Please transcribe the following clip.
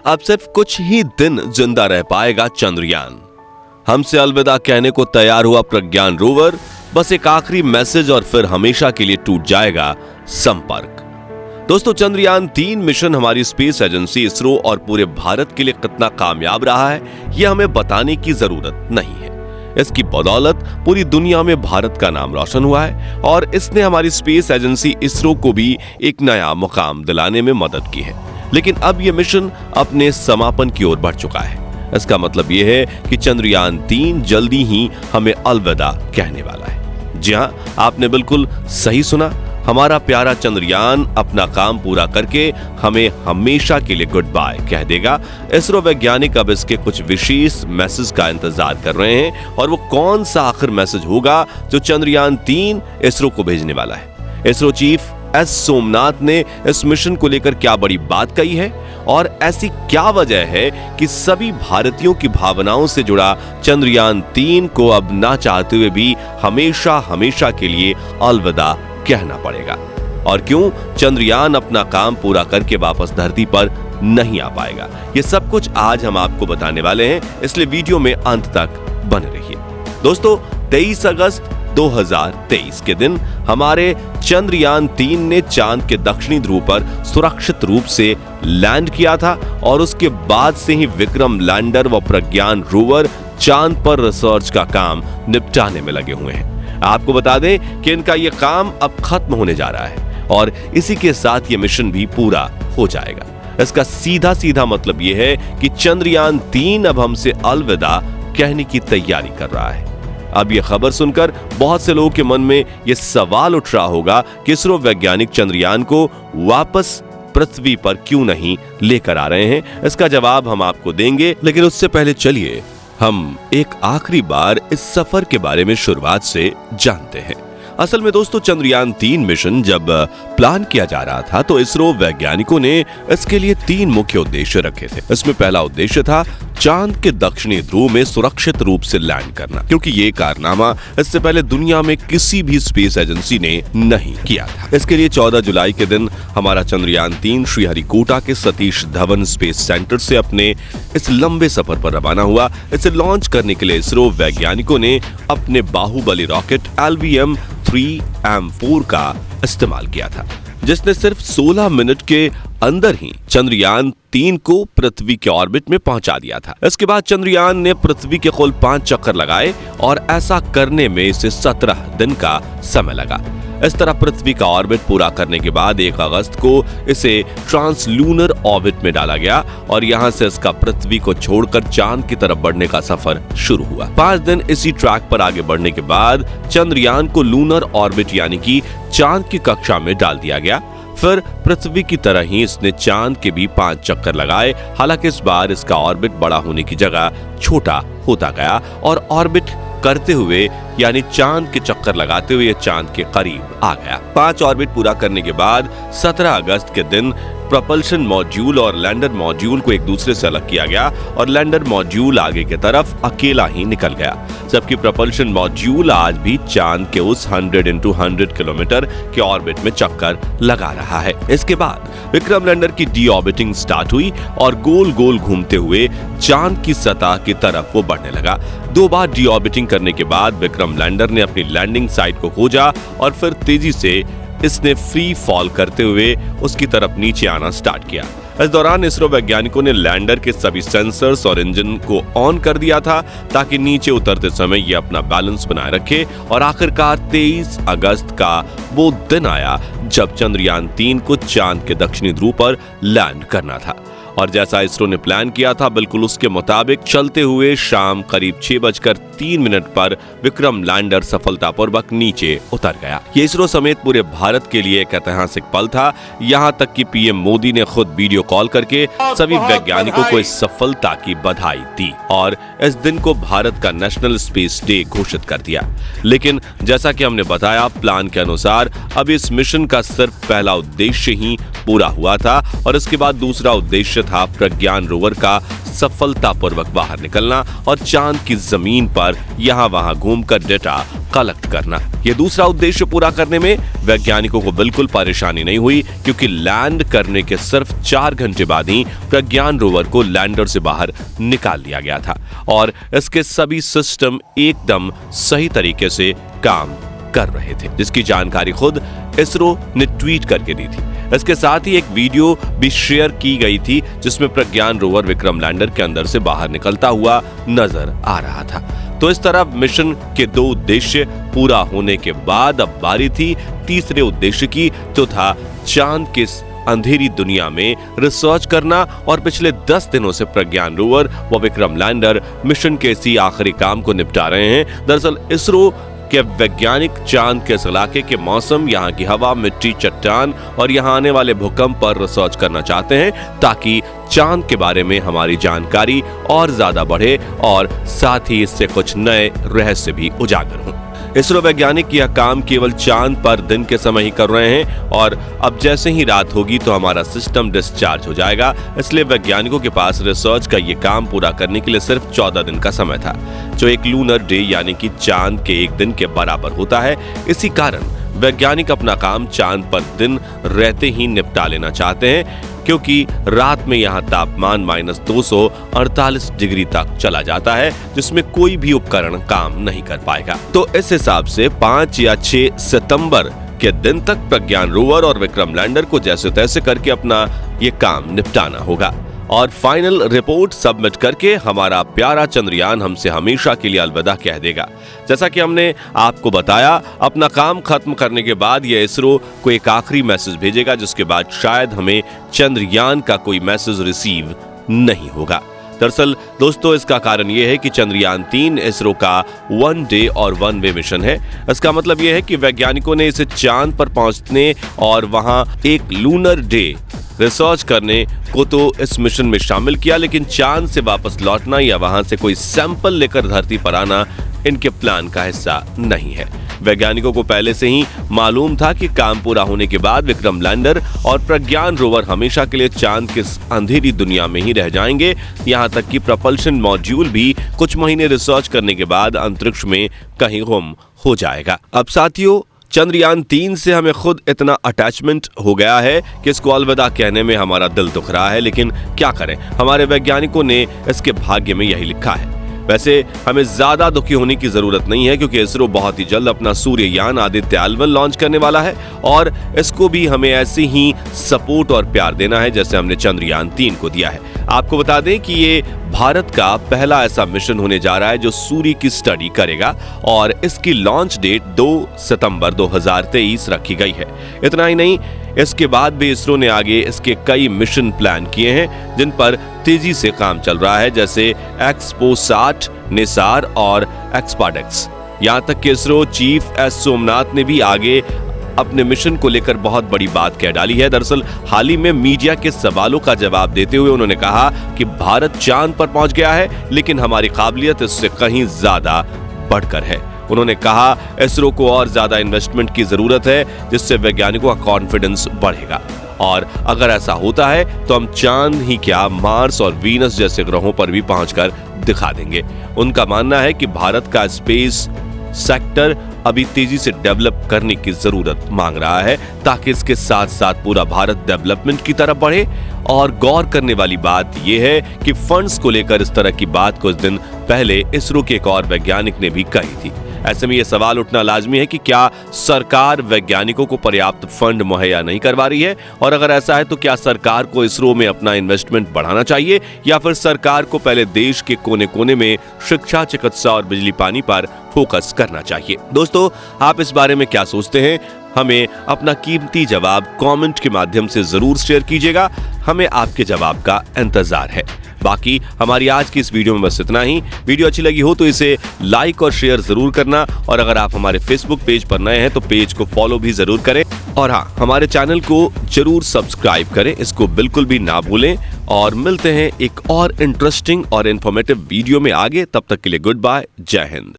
अब सिर्फ कुछ ही दिन जिंदा रह पाएगा चंद्रयान। हमसे अलविदा कहने को तैयार हुआ प्रज्ञान रोवर बस एक आखिरी मैसेज और फिर हमेशा के लिए टूट जाएगा संपर्क। दोस्तों, चंद्रयान 3 मिशन हमारी स्पेस एजेंसी इसरो और पूरे भारत के लिए कितना कामयाब रहा है, यह हमें बताने की जरूरत नहीं है। इसकी बदौलत पूरी दुनिया में भारत का नाम रोशन हुआ है और इसने हमारी स्पेस एजेंसी इसरो को भी एक नया मुकाम दिलाने में मदद की है। लेकिन अब यह मिशन अपने समापन की ओर बढ़ चुका है। इसका मतलब यह है कि चंद्रयान 3 जल्दी ही हमें अलविदा कहने वाला है। जी हां, आपने बिल्कुल सही सुना। हमारा प्यारा चंद्रयान अपना काम पूरा करके हमें हमेशा के लिए गुड बाय कह देगा। इसरो वैज्ञानिक अब इसके कुछ विशेष मैसेज का इंतजार कर रहे हैं और वो कौन सा आखिर मैसेज होगा जो चंद्रयान 3 इसरो को भेजने वाला है। इसरो चीफ एस सोमनाथ ने इस मिशन को लेकर क्या बड़ी बात कही है और ऐसी क्या वजह है कि सभी भारतीयों की भावनाओं से जुड़ा चंद्रयान 3 को अब ना चाहते हुए भी हमेशा हमेशा के लिए अलविदा कहना पड़ेगा, और क्यों चंद्रयान अपना काम पूरा करके वापस धरती पर नहीं आ पाएगा, ये सब कुछ आज हम आपको बताने वाले हैं, इसलिए वीडियो में अंत तक बने रहिए। दोस्तों, 23 अगस्त 2023 के दिन हमारे चंद्रयान 3 ने चांद के दक्षिणी ध्रुव पर सुरक्षित रूप से लैंड किया था और उसके बाद से ही विक्रम लैंडर व प्रज्ञान रोवर चांद पर रिसर्च का काम निपटाने में लगे हुए हैं। आपको बता दें कि इनका यह काम अब खत्म होने जा रहा है और इसी के साथ यह मिशन भी पूरा हो जाएगा। इसका सीधा सीधा मतलब यह है कि चंद्रयान 3 अब हमसे अलविदा कहने की तैयारी कर रहा है। अब यह खबर सुनकर बहुत से लोगों के मन में यह सवाल उठ रहा होगा कि इसरो वैज्ञानिक चंद्रयान को वापस पृथ्वी पर क्यों नहीं लेकर आ रहे हैं। इसका जवाब हम आपको देंगे, लेकिन उससे पहले चलिए हम एक आखिरी बार इस सफर के बारे में शुरुआत से जानते हैं। असल में दोस्तों, चंद्रयान 3 मिशन जब प्लान किया जा रहा था तो इसरो वैज्ञानिकों ने इसके लिए 3 मुख्य उद्देश्य रखे थे। इसमें पहला उद्देश्य था चांद के दक्षिणी ध्रुव में सुरक्षित रूप से लैंड करना, क्योंकि ये कारनामा इससे पहले दुनिया में किसी भी स्पेस एजेंसी ने नहीं किया था। इसके लिए 14 जुलाई के दिन हमारा चंद्रयान 3 श्रीहरिकोटा के सतीश धवन स्पेस सेंटर से अपने इस लंबे सफर पर रवाना हुआ। इसे लॉन्च करने के लिए इसरो वैज्ञानिकों ने अपने बाहुबली रॉकेट LVM-3M4 का इस्तेमाल किया था, जिसने सिर्फ 16 मिनट के अंदर ही चंद्रयान 3 को पृथ्वी के ऑर्बिट में पहुंचा दिया था। इसके बाद चंद्रयान ने पृथ्वी के कुल 5 चक्कर लगाए और ऐसा करने में इसे 17 दिन का समय लगा। इस तरह पृथ्वी का ऑर्बिट पूरा करने के बाद 1 अगस्त को इसे ट्रांसलूनर ऑर्बिट में डाला गया और यहां से इसका पृथ्वी को छोड़कर चांद की तरफ बढ़ने का सफर शुरू हुआ। 5 दिन इसी ट्रैक पर आगे बढ़ने के बाद चंद्रयान को लूनर ऑर्बिट यानी कि चांद की कक्षा में डाल दिया गया। फिर पृथ्वी की तरह ही इसने चांद के भी 5 चक्कर लगाए। हालांकि इस बार इसका ऑर्बिट बड़ा होने की जगह छोटा होता गया और ऑर्बिट करते हुए यानी चांद के चक्कर लगाते हुए चांद के करीब आ गया। 5 ऑर्बिट पूरा करने के बाद 17 अगस्त के दिन प्रोपल्शन मॉड्यूल और लैंडर मॉड्यूल को एक दूसरे से अलग किया गया और लैंडर मॉड्यूल आगे की तरफ अकेला ही निकल गया, जबकि प्रोपल्शन मॉड्यूल आज भी चांद के उस 100x100 किलोमीटर के ऑर्बिट में चक्कर लगा रहा है। इसके बाद विक्रम लैंडर की डी ऑर्बिटिंग स्टार्ट हुई और गोल गोल घूमते हुए चांद की सतह की तरफ वो बढ़ने लगा। 2 बार डी ऑर्बिटिंग करने के बाद विक्रम लैंडर ने अपनी लैंडिंग साइट को खोजा और फिर तेजी से इसने फ्री फॉल करते हुए उसकी तरफ नीचे आना स्टार्ट किया। इस दौरान इसरो वैज्ञानिकों ने लैंडर के सभी सेंसर्स और इंजन को ऑन कर दिया था ताकि नीचे उतरते समय ये अपना बैलेंस बनाए रखे और आखिरकार 23 अगस्त का वो दिन आया जब चंद्रयान 3 को चांद के दक्षिणी ध्रुव पर लैंड करना था। और जैसा इसरो ने प्लान किया था बिल्कुल उसके मुताबिक चलते हुए शाम करीब 6:03 पर विक्रम लैंडर सफलतापूर्वक नीचे उतर गया। ये इसरो समेत पूरे भारत के लिए एक ऐतिहासिक पल था। यहाँ तक कि पीएम मोदी ने खुद वीडियो कॉल करके सभी वैज्ञानिकों को इस सफलता की बधाई दी और इस दिन को भारत का नेशनल स्पेस डे घोषित कर दिया। लेकिन जैसा कि हमने बताया प्लान के अनुसार अब इस मिशन का सिर्फ पहला उद्देश्य ही पूरा हुआ था और इसके बाद दूसरा उद्देश्य था प्रज्ञान रोवर का सफलतापूर्वक बाहर निकलना और चांद की जमीन पर यहां वहां घूमकर डेटा कलेक्ट करना। ये दूसरा उद्देश्य पूरा करने में वैज्ञानिकों को बिल्कुल परेशानी नहीं हुई, क्योंकि लैंड करने के सिर्फ 4 घंटे बाद ही प्रज्ञान रोवर को लैंडर से बाहर निकाल लिया गया था और इसके सभी सिस्टम एकदम सही तरीके से काम कर रहे थे, जिसकी जानकारी खुद इसरो ने ट्वीट करके दी थी। इसके साथ ही एक वीडियो भी शेयर की गई थी जिसमें प्रज्ञान रोवर विक्रम लैंडर के अंदर से बाहर निकलता हुआ नजर आ रहा था। तो इस तरह मिशन के 2 उद्देश्य पूरा होने के बाद अब बारी थी तीसरे उद्देश्य की, तो था चांद के अंधेरी दुनिया में रिसर्च करना। और पिछले 10 दिनों से प्रज्ञान रोवर व विक्रम लैंडर मिशन के इसी आखिरी काम को निपटा रहे हैं। दरअसल इसरो के वैज्ञानिक चांद के इस इलाके के मौसम, यहाँ की हवा, मिट्टी, चट्टान और यहाँ आने वाले भूकंप पर रिसर्च करना चाहते हैं, ताकि चांद के बारे में हमारी जानकारी और ज्यादा बढ़े और साथ ही इससे कुछ नए रहस्य भी उजागर हों। इसरो वैज्ञानिक यह काम केवल चांद पर दिन के समय ही कर रहे हैं और अब जैसे ही रात होगी तो हमारा सिस्टम डिस्चार्ज हो जाएगा। इसलिए वैज्ञानिकों के पास रिसर्च का ये काम पूरा करने के लिए सिर्फ 14 दिन का समय था, जो एक लूनर डे यानी कि चांद के एक दिन के बराबर होता है। इसी कारण वैज्ञानिक अपना काम चांद पर दिन रहते ही निपटा लेना चाहते हैं, क्योंकि रात में यहाँ तापमान -248 डिग्री तक चला जाता है, जिसमें कोई भी उपकरण काम नहीं कर पाएगा। तो इस हिसाब से 5 या 6 सितंबर के दिन तक प्रज्ञान रोवर और विक्रम लैंडर को जैसे तैसे करके अपना ये काम निपटाना होगा और फाइनल रिपोर्ट सबमिट करके हमारा प्यारा चंद्रयान हमसे हमेशा के लिए अलविदा कह देगा। जैसा कि हमने आपको बताया, अपना काम खत्म करने के बाद यह इसरो को एक आखिरी मैसेज भेजेगा, जिसके बाद शायद हमें चंद्रयान का कोई मैसेज रिसीव नहीं होगा। दरअसल दोस्तों, इसका कारण यह है कि चंद्रयान 3 इसरो का 1 डे और 1 वे मिशन है। इसका मतलब यह है कि वैज्ञानिकों ने इसे चांद पर पहुंचने और वहां एक लूनर डे रिसर्च करने को तो इस मिशन में शामिल किया, लेकिन चांद से वापस लौटना या वहां से कोई सैंपल लेकर धरती पर आना इनके प्लान का हिस्सा नहीं है। वैज्ञानिकों को पहले से ही मालूम था कि काम पूरा होने के बाद विक्रम लैंडर और प्रज्ञान रोवर हमेशा के लिए चांद की अंधेरी दुनिया में ही रह जाएंगे। यहां तक कि propulsion मॉड्यूल भी कुछ महीने रिसर्च करने के बाद अंतरिक्ष में कहीं गुम हो जाएगा। अब साथियों, चंद्रयान 3 से हमें खुद इतना अटैचमेंट हो गया है कि इसको अलविदा कहने में हमारा दिल दुख रहा है, लेकिन क्या करें, हमारे वैज्ञानिकों ने इसके भाग्य में यही लिखा है। वैसे हमें ज्यादा दुखी होने की जरूरत नहीं है, क्योंकि इसरो बहुत ही जल्द अपना सूर्ययान आदित्य L1 लॉन्च करने वाला है और इसको भी हमें ऐसे ही सपोर्ट और प्यार देना है जैसे हमने चंद्रयान 3 को दिया है। आपको बता दें कि ये भारत का पहला ऐसा मिशन होने जा रहा है जो सूर्य की स्टडी करेगा और इसकी लॉन्च डेट 2 सितंबर 2023 रखी गई है। इतना ही नहीं, इसके बाद भी इसरो ने आगे इसके कई मिशन प्लान किए हैं जिन पर तेजी से काम चल रहा है, जैसे एक्सपोसैट, निसार और एक्सपाडेक्स। यहाँ तक कि इसरो चीफ एस सोमनाथ ने भी आगे अपने मिशन को लेकर बहुत बड़ी बात कह डाली है। दरअसल हाल ही में मीडिया के सवालों का जवाब देते हुए उन्होंने कहा कि भारत चांद पर पहुंच गया है, लेकिन हमारी काबिलियत इससे कहीं ज्यादा बढ़कर है। उन्होंने कहा इसरो को और ज्यादा इन्वेस्टमेंट की जरूरत है, जिससे वैज्ञानिकों का कॉन्फिडेंस बढ़ेगा और अगर ऐसा होता है तो हम चांद ही क्या, मार्स और वीनस जैसे ग्रहों पर भी पहुंचकर दिखा देंगे। उनका मानना है कि भारत का स्पेस सेक्टर अभी तेजी से डेवलप करने की जरूरत मांग रहा है, ताकि इसके साथ साथ पूरा भारत डेवलपमेंट की तरफ बढ़े। और गौर करने वाली बात यह है कि फंड्स को लेकर इस तरह की बात कुछ दिन पहले इसरो के एक और वैज्ञानिक ने भी कही थी। ऐसे में यह सवाल उठना लाजमी है कि क्या सरकार वैज्ञानिकों को पर्याप्त फंड मुहैया नहीं करवा रही है, और अगर ऐसा है तो क्या सरकार को इसरो में अपना इन्वेस्टमेंट बढ़ाना चाहिए, या फिर सरकार को पहले देश के कोने कोने में शिक्षा, चिकित्सा और बिजली पानी पर फोकस करना चाहिए। दोस्तों, आप इस बारे में क्या सोचते हैं? हमें अपना कीमती जवाब कमेंट के माध्यम से जरूर शेयर कीजिएगा। हमें आपके जवाब का इंतजार है। बाकी हमारी आज की इस वीडियो में बस इतना ही। वीडियो अच्छी लगी हो तो इसे लाइक और शेयर जरूर करना, और अगर आप हमारे फेसबुक पेज पर नए हैं तो पेज को फॉलो भी जरूर करें, और हाँ, हमारे चैनल को जरूर सब्सक्राइब करें, इसको बिल्कुल भी ना भूलें। और मिलते हैं एक और इंटरेस्टिंग और इंफॉर्मेटिव वीडियो में आगे। तब तक के लिए गुड बाय, जय हिंद।